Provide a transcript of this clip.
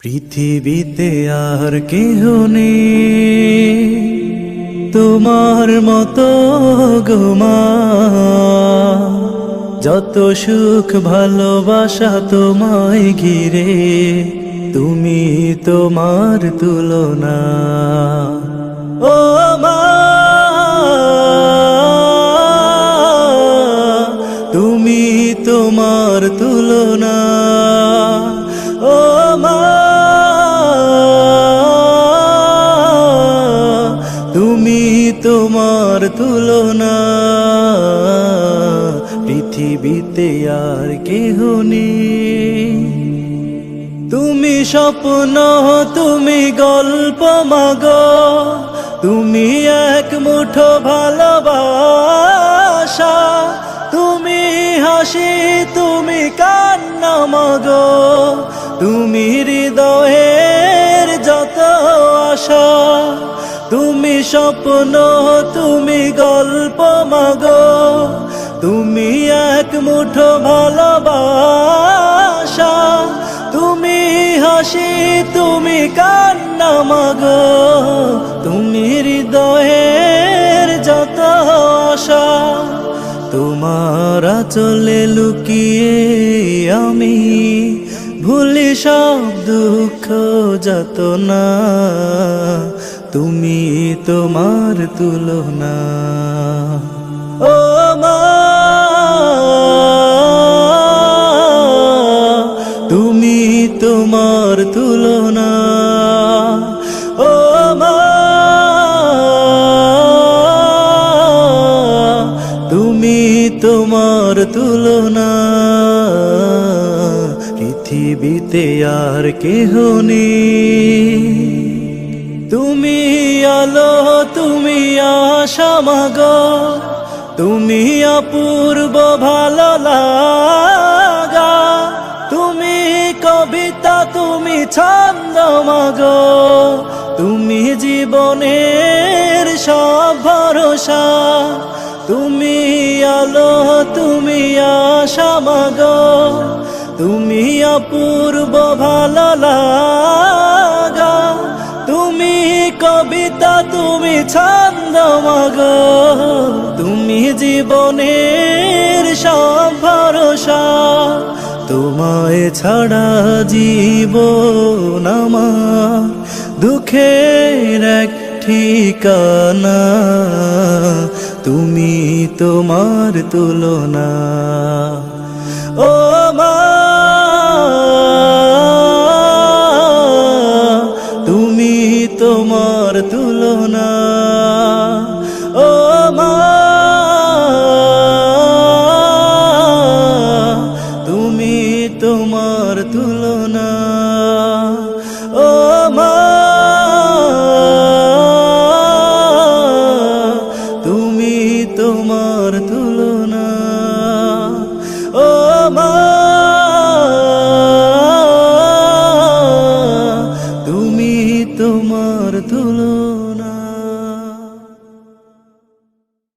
পৃথিবীতে আর কেহ নেই তোমার মতো গো মা, যত সুখ ভালোবাসা তোমায় ঘিরে, তুমি তোমার তুলনা। ও মা, তুমি তোমার তুলনা। ও মা, তুমি তোমার তুলনা। পৃথিবীতে আর কেহ নেই। তুমি স্বপ্ন, তুমি গল্প মাগো, তুমি এক মুঠো ভালোবাসা, তুমি হাসি, তুমি কান্না মাগো, তুমি হৃদয়ের যত আশা। তুমি স্বপ্ন, তুমি গল্প মাগো, তুমি এক মুঠো ভালোবাসা, তুমি হাসি, তুমি কান্না মাগো, তুমি হৃদয়ের যত আশা। তোমার আঁচলে লুকিয়ে আমি ভুলি সব দুঃখ যাতনা, তুমি তোমার তুলনা। ও মা, তুমি তোমার তুলনা। ও মা, তুমি তোমার তুলনা। পৃথিবীতে আর কেহ নেই। তুমি আলো, তুমি আশা মাগো, তুমি অপূর্ব ভালো লাগা, তুমি কবিতা, তুমি ছন্দ মাগো, তুমি জীবনের সব ভরসা। তুমি আলো, তুমি আশা মাগো, তুমি অপূর্ব ভালো লাগা, তুমি কবিতা, তুমি ছন্দ মাগো, তুমি জীবনের সব ভরসা। তোমায় ছাড়া জীবন আমার দুঃখের এক ঠিকানা, তুমি তোমার তুলনা। ও মা, তুমি তোমার তুলনা।